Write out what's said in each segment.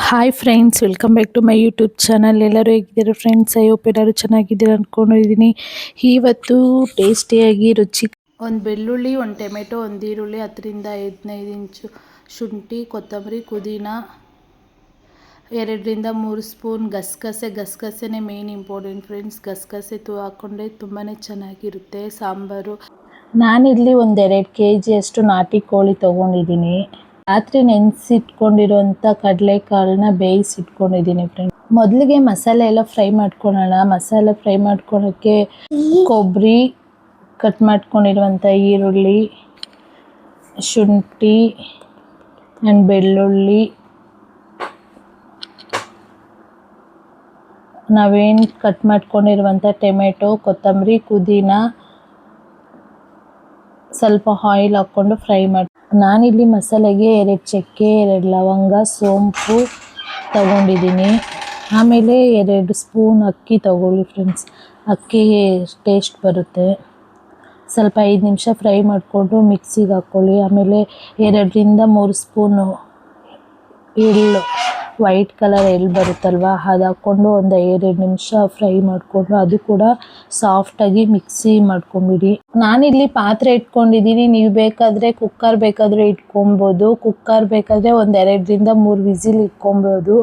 Hi friends, welcome back to my YouTube channel. ಎಲ್ಲರೂ ಹೇಗಿದ್ದಾರೆ friends? I hope ಎಲ್ಲರೂ ಚೆನ್ನಾಗಿದ್ದೀರ ಅಂದ್ಕೊಂಡಿದ್ದೀನಿ. ಇವತ್ತು ಟೇಸ್ಟಿಯಾಗಿ ಒಂದು ಬೆಳ್ಳುಳ್ಳಿ, ಒಂದು ಟೊಮೆಟೊ, ಒಂದು ಈರುಳ್ಳಿ, 10-15 ಇಂಚು ಶುಂಠಿ, ಕೊತ್ತಂಬರಿ, ಪುದೀನ, 2-3 ಸ್ಪೂನ್ ಗಸಗಸೆನೇ ಮೇನ್ ಇಂಪಾರ್ಟೆಂಟ್ ಫ್ರೆಂಡ್ಸ್. ಗಸಗಸೆ ಹಾಕ್ಕೊಂಡ್ರೆ ತುಂಬಾ ಚೆನ್ನಾಗಿರುತ್ತೆ ಸಾಂಬಾರು. ನಾನಿಲ್ಲಿ 1-2 kg ಅಷ್ಟು ನಾಟಿ ಕೋಳಿ ತೊಗೊಂಡಿದ್ದೀನಿ. ರಾತ್ರಿ ನೆನೆಸಿಟ್ಕೊಂಡಿರೋಂಥ ಕಡಲೆಕಾಳನ್ನ ಬೇಯಿಸಿಟ್ಕೊಂಡಿದ್ದೀನಿ ಫ್ರೆಂಡ್. ಮೊದಲಿಗೆ ಮಸಾಲೆ ಎಲ್ಲ ಫ್ರೈ ಮಾಡ್ಕೊಳ್ಳೋಣ. ಮಸಾಲೆ ಫ್ರೈ ಮಾಡ್ಕೊಳ್ಳೋಕ್ಕೆ ಕೊಬ್ಬರಿ, ಕಟ್ ಮಾಡ್ಕೊಂಡಿರುವಂಥ ಈರುಳ್ಳಿ, ಶುಂಠಿ ಆ್ಯಂಡ್ ಬೆಳ್ಳುಳ್ಳಿ, ನಾವೇನು ಕಟ್ ಮಾಡ್ಕೊಂಡಿರುವಂಥ ಟೊಮೆಟೊ, ಕೊತ್ತಂಬರಿ, ಪುದೀನ, ಸ್ವಲ್ಪ ಆಯಿಲ್ ಹಾಕ್ಕೊಂಡು ಫ್ರೈ ಮಾಡಿ. ನಾನಿಲ್ಲಿ ಮಸಾಲೆಗೆ 2 ಚಕ್ಕೆ, 2 ಲವಂಗ, ಸೋಂಪು ತಗೊಂಡಿದ್ದೀನಿ. ಆಮೇಲೆ 2 ಸ್ಪೂನ್ ಅಕ್ಕಿ ತಗೊಳ್ಳಿ ಫ್ರೆಂಡ್ಸ್. ಅಕ್ಕಿ ಟೇಸ್ಟ್ ಬರುತ್ತೆ. ಸ್ವಲ್ಪ 5 ನಿಮಿಷ ಫ್ರೈ ಮಾಡಿಕೊಂಡು ಮಿಕ್ಸಿಗೆ ಹಾಕ್ಕೊಳ್ಳಿ. ಆಮೇಲೆ 2-3 ಸ್ಪೂನು ಎಳ್ಳು, ವೈಟ್ ಕಲರ್ ಎಳ್ಳು ಬರುತ್ತಲ್ವ, ಅದು ಹಾಕ್ಕೊಂಡು ಒಂದು 2 ನಿಮಿಷ ಫ್ರೈ ಮಾಡಿಕೊಂಡು ಅದು ಕೂಡ ಸಾಫ್ಟಾಗಿ ಮಿಕ್ಸಿ ಮಾಡ್ಕೊಂಬಿಡಿ. ನಾನಿಲ್ಲಿ ಪಾತ್ರೆ ಇಟ್ಕೊಂಡಿದ್ದೀನಿ. ನೀವು ಬೇಕಾದರೆ ಕುಕ್ಕರ್ ಬೇಕಾದರೆ ಇಟ್ಕೊಬೋದು. ಕುಕ್ಕರ್ ಬೇಕಾದರೆ ಒಂದು 2-3 ವಿಸಿಲ್ ಇಟ್ಕೊಬೋದು.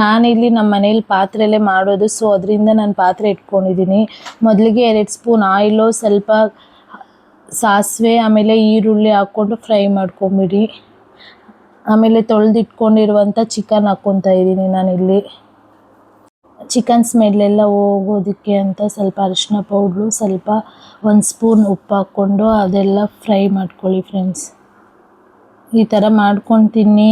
ನಾನಿಲ್ಲಿ ನಮ್ಮ ಮನೇಲಿ ಪಾತ್ರೆಯಲ್ಲೇ ಮಾಡೋದು, ಸೊ ಅದರಿಂದ ನಾನು ಪಾತ್ರೆ ಇಟ್ಕೊಂಡಿದ್ದೀನಿ. ಮೊದಲಿಗೆ 2 ಸ್ಪೂನ್ ಆಯಿಲು, ಸ್ವಲ್ಪ ಸಾಸಿವೆ, ಆಮೇಲೆ ಈರುಳ್ಳಿ ಹಾಕ್ಕೊಂಡು ಫ್ರೈ ಮಾಡ್ಕೊಂಬಿಡಿ. ಆಮೇಲೆ ತೊಳೆದಿಟ್ಕೊಂಡಿರುವಂಥ ಚಿಕನ್ ಹಾಕ್ಕೊತಾ ಇದ್ದೀನಿ ನಾನಿಲ್ಲಿ. ಚಿಕನ್ ಸ್ಮೆಲ್ಲೆಲ್ಲ ಹೋಗೋದಕ್ಕೆ ಅಂತ ಸ್ವಲ್ಪ ಅರಿಶಿನ ಪೌಡ್ರು, ಸ್ವಲ್ಪ 1 ಸ್ಪೂನ್ ಉಪ್ಪು ಹಾಕ್ಕೊಂಡು ಅದೆಲ್ಲ ಫ್ರೈ ಮಾಡ್ಕೊಳ್ಳಿ ಫ್ರೆಂಡ್ಸ್. ಈ ಥರ ಮಾಡ್ಕೊಂಡು ತಿನ್ನಿ,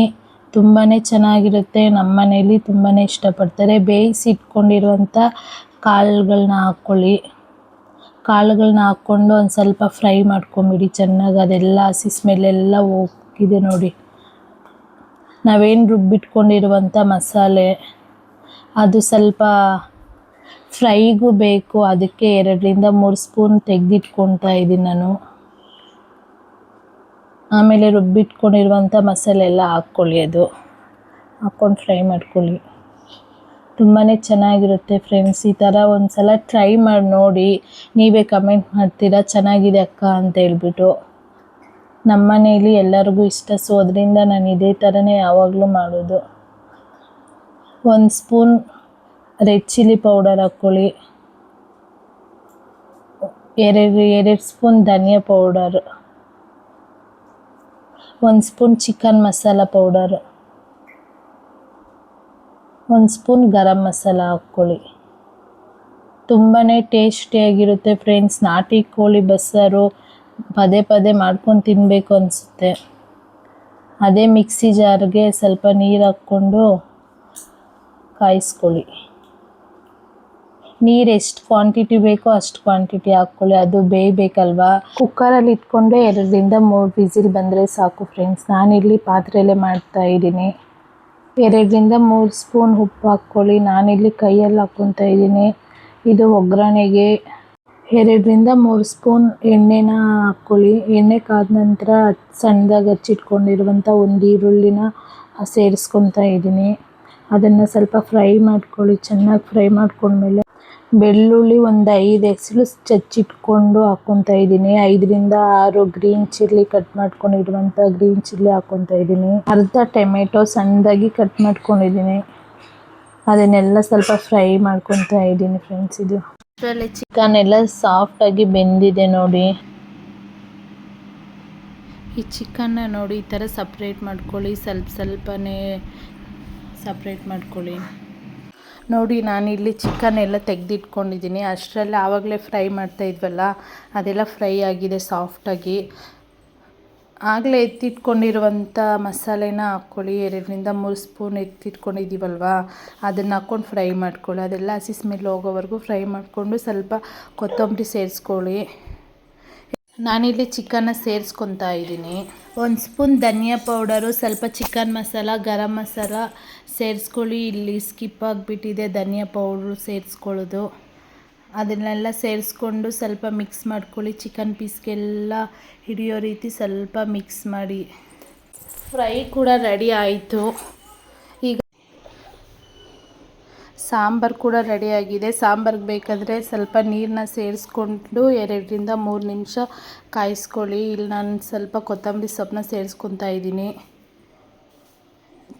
ತುಂಬಾ ಚೆನ್ನಾಗಿರುತ್ತೆ. ನಮ್ಮ ಮನೇಲಿ ತುಂಬಾ ಇಷ್ಟಪಡ್ತಾರೆ. ಬೇಯಿಸಿಟ್ಕೊಂಡಿರುವಂಥ ಕಾಳುಗಳನ್ನ ಹಾಕ್ಕೊಳ್ಳಿ. ಕಾಳುಗಳನ್ನ ಹಾಕ್ಕೊಂಡು ಒಂದು ಸ್ವಲ್ಪ ಫ್ರೈ ಮಾಡ್ಕೊಂಬಿಡಿ ಚೆನ್ನಾಗಿ. ಅದೆಲ್ಲ ಹಸಿ ಸ್ಮೆಲ್ಲೆಲ್ಲ ಹೋಗಿದೆ ನೋಡಿ. ನಾವೇನು ರುಬ್ಬಿಟ್ಕೊಂಡಿರುವಂಥ ಮಸಾಲೆ ಅದು ಸ್ವಲ್ಪ ಫ್ರೈಗೂ ಬೇಕು, ಅದಕ್ಕೆ 2-3 ಸ್ಪೂನ್ ತೆಗೆದಿಟ್ಕೊತಾ ಇದ್ದೀನಿ ನಾನು. ಆಮೇಲೆ ರುಬ್ಬಿಟ್ಕೊಂಡಿರುವಂಥ ಮಸಾಲೆ ಎಲ್ಲ ಹಾಕ್ಕೊಳ್ಳಿ. ಅದು ಹಾಕ್ಕೊಂಡು ಫ್ರೈ ಮಾಡ್ಕೊಳ್ಳಿ. ತುಂಬಾ ಚೆನ್ನಾಗಿರುತ್ತೆ ಫ್ರೆಂಡ್ಸ್. ಈ ಥರ ಒಂದು ಸಲ ಟ್ರೈ ಮಾಡಿ ನೋಡಿ. ನೀವೇ ಕಮೆಂಟ್ ಮಾಡ್ತೀರಾ ಚೆನ್ನಾಗಿದೆ ಅಕ್ಕ ಅಂತ ಹೇಳ್ಬಿಟ್ಟು. ನಮ್ಮ ಮನೇಲಿ ಎಲ್ಲರಿಗೂ ಇಷ್ಟ, ಸೊ ಅದರಿಂದ ನಾನು ಇದೇ ಥರನೇ ಯಾವಾಗಲೂ ಮಾಡೋದು. 1 ಸ್ಪೂನ್ ರೆಡ್ ಚಿಲ್ಲಿ ಪೌಡರ್ ಹಾಕ್ಕೊಳ್ಳಿ. 2 ಸ್ಪೂನ್ ಧನಿಯಾ powder, 1 spoon chicken masala powder, 1 spoon garam masala ಹಾಕ್ಕೊಳ್ಳಿ. ತುಂಬಾ ಟೇಸ್ಟಿಯಾಗಿರುತ್ತೆ ಫ್ರೆಂಡ್ಸ್. ನಾಟಿ ಕೋಳಿ ಬಸ್ಸಾರು ಪದೇ ಮಾಡ್ಕೊಂಡು ತಿನ್ನಬೇಕು ಅನಿಸುತ್ತೆ. ಅದೇ ಮಿಕ್ಸಿ ಜಾರ್ಗೆ ಸ್ವಲ್ಪ ನೀರು ಹಾಕ್ಕೊಂಡು ಕಾಯಿಸ್ಕೊಳ್ಳಿ. ನೀರು ಎಷ್ಟು ಕ್ವಾಂಟಿಟಿ ಬೇಕೋ ಅಷ್ಟು ಕ್ವಾಂಟಿಟಿ ಹಾಕ್ಕೊಳ್ಳಿ. ಅದು ಬೇಯಬೇಕಲ್ವಾ. ಕುಕ್ಕರಲ್ಲಿ ಇಟ್ಕೊಂಡ್ರೆ 2-3 ವಿಸಿಲ್ ಬಂದರೆ ಸಾಕು ಫ್ರೆಂಡ್ಸ್. ನಾನಿಲ್ಲಿ ಪಾತ್ರೆಯಲ್ಲೇ ಮಾಡ್ತಾಯಿದ್ದೀನಿ. 2-3 ಸ್ಪೂನ್ ಉಪ್ಪು ಹಾಕ್ಕೊಳ್ಳಿ. ನಾನಿಲ್ಲಿ ಕೈಯಲ್ಲಿ ಹಾಕ್ಕೊತಾ ಇದ್ದೀನಿ. ಇದು ಒಗ್ಗರಣೆಗೆ 2-3 ಸ್ಪೂನ್ ಎಣ್ಣೆನ ಹಾಕ್ಕೊಳ್ಳಿ. ಎಣ್ಣೆ ಕಾದ ನಂತರ ಸಣ್ಣದಾಗಿ ಹಚ್ಚಿಟ್ಕೊಂಡಿರುವಂಥ 1 ಈರುಳ್ಳಿನ ಸೇರಿಸ್ಕೊತಾ ಇದ್ದೀನಿ. ಅದನ್ನು ಸ್ವಲ್ಪ ಫ್ರೈ ಮಾಡ್ಕೊಳ್ಳಿ. ಚೆನ್ನಾಗಿ ಫ್ರೈ ಮಾಡ್ಕೊಂಡ್ಮೇಲೆ ಬೆಳ್ಳುಳ್ಳಿ ಒಂದು 5 ಎಸಳು ಚಚ್ಚಿಟ್ಕೊಂಡು ಹಾಕ್ಕೊತಾ ಇದ್ದೀನಿ. 5-6 ಗ್ರೀನ್ ಚಿಲ್ಲಿ ಕಟ್ ಮಾಡ್ಕೊಂಡಿರುವಂಥ ಗ್ರೀನ್ ಚಿಲ್ಲಿ ಹಾಕ್ಕೊತಾ ಇದ್ದೀನಿ. ಅರ್ಧ ಟೊಮೆಟೊ ಸಣ್ಣದಾಗಿ ಕಟ್ ಮಾಡ್ಕೊಂಡಿದ್ದೀನಿ. ಅದನ್ನೆಲ್ಲ ಸ್ವಲ್ಪ ಫ್ರೈ ಮಾಡ್ಕೊತಾ ಇದ್ದೀನಿ ಫ್ರೆಂಡ್ಸ್. ಇದು ಚಿಕನ್ ಎಲ್ಲ ಸಾಫ್ಟಾಗಿ ಬೆಂದಿದೆ ನೋಡಿ. ಈ ಚಿಕನ್ನ ನೋಡಿ ಈ ಥರ ಸಪ್ರೇಟ್ ಮಾಡ್ಕೊಳ್ಳಿ. ಸ್ವಲ್ಪನೇ ಸಪ್ರೇಟ್ ಮಾಡ್ಕೊಳ್ಳಿ. ನೋಡಿ ನಾನಿಲ್ಲಿ ಚಿಕನ್ ಎಲ್ಲ ತೆಗೆದಿಟ್ಕೊಂಡಿದ್ದೀನಿ. ಅಷ್ಟರಲ್ಲಿ ಆವಾಗಲೇ ಫ್ರೈ ಮಾಡ್ತಾ ಇದ್ವಲ್ಲ, ಅದೆಲ್ಲ ಫ್ರೈ ಆಗಿದೆ ಸಾಫ್ಟಾಗಿ. ಆಗಲೇ ಎತ್ತಿಟ್ಕೊಂಡಿರುವಂಥ ಮಸಾಲೆನ ಹಾಕ್ಕೊಳ್ಳಿ. 2-3 ಸ್ಪೂನ್ ಎತ್ತಿಟ್ಕೊಂಡಿದ್ದೀವಲ್ವ, ಅದನ್ನು ಹಾಕ್ಕೊಂಡು ಫ್ರೈ ಮಾಡ್ಕೊಳ್ಳಿ. ಅದೆಲ್ಲ ಹಸಿ ಸ್ಮೆಲ್ ಹೋಗೋವರೆಗೂ ಫ್ರೈ ಮಾಡಿಕೊಂಡು ಸ್ವಲ್ಪ ಕೊತ್ತಂಬರಿ ಸೇರಿಸ್ಕೊಳ್ಳಿ. ನಾನಿಲ್ಲಿ ಚಿಕನ್ನ ಸೇರಿಸ್ಕೊತಾ ಇದ್ದೀನಿ. 1 ಸ್ಪೂನ್ ಧನಿಯಾ ಪೌಡರು, ಸ್ವಲ್ಪ ಚಿಕನ್ ಮಸಾಲ, ಗರಂ ಮಸಾಲ ಸೇರಿಸ್ಕೊಳ್ಳಿ. ಇಲ್ಲಿ ಸ್ಕಿಪ್ ಆಗಿಬಿಟ್ಟಿದೆ ಧನಿಯಾ ಪೌಡ್ರು ಸೇರಿಸ್ಕೊಳ್ಳೋದು. ಅದನ್ನೆಲ್ಲ ಸೇರಿಸ್ಕೊಂಡು ಸ್ವಲ್ಪ ಮಿಕ್ಸ್ ಮಾಡ್ಕೊಳ್ಳಿ. ಚಿಕನ್ ಪೀಸ್ಗೆಲ್ಲ ಹಿಡಿಯೋ ರೀತಿ ಸ್ವಲ್ಪ ಮಿಕ್ಸ್ ಮಾಡಿ. ಫ್ರೈ ಕೂಡ ರೆಡಿ ಆಯಿತು. ಈಗ ಸಾಂಬಾರು ಕೂಡ ರೆಡಿಯಾಗಿದೆ. ಸಾಂಬಾರಿಗೆ ಬೇಕಾದರೆ ಸ್ವಲ್ಪ ನೀರನ್ನ ಸೇರಿಸ್ಕೊಂಡು 2ರಿಂದ 3 ನಿಮಿಷ ಕಾಯಿಸ್ಕೊಳ್ಳಿ. ಇಲ್ಲಿ ನಾನು ಸ್ವಲ್ಪ ಕೊತ್ತಂಬರಿ ಸೊಪ್ಪನ್ನ ಸೇರಿಸ್ಕೊತಾ ಇದ್ದೀನಿ.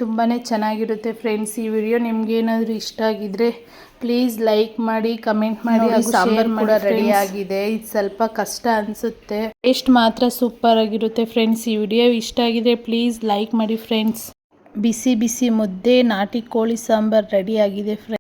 ತುಂಬಾ ಚೆನ್ನಾಗಿರುತ್ತೆ ಫ್ರೆಂಡ್ಸ್. ಈ ವಿಡಿಯೋ ನಿಮಗೇನಾದರೂ ಇಷ್ಟ ಆಗಿದ್ದರೆ ಪ್ಲೀಸ್ ಲೈಕ್ ಮಾಡಿ, ಕಮೆಂಟ್ ಮಾಡಿ ಹಾಗೂ ಸಾಂಬಾರು ಕೂಡ ರೆಡಿಯಾಗಿದೆ. ಇದು ಸ್ವಲ್ಪ ಕಷ್ಟ ಅನಿಸುತ್ತೆ, ಟೇಸ್ಟ್ ಮಾತ್ರ ಸೂಪರ್ ಆಗಿರುತ್ತೆ ಫ್ರೆಂಡ್ಸ್. ಈ ವಿಡಿಯೋ ಇಷ್ಟ ಆಗಿದ್ರೆ ಪ್ಲೀಸ್ ಲೈಕ್ ಮಾಡಿ ಫ್ರೆಂಡ್ಸ್. ಬಿಸಿ ಬಿಸಿ ಮುದ್ದೆ, ನಾಟಿ ಕೋಳಿ ಸಾಂಬಾರು ರೆಡಿಯಾಗಿದೆ ಫ್ರೆಂಡ್ಸ್.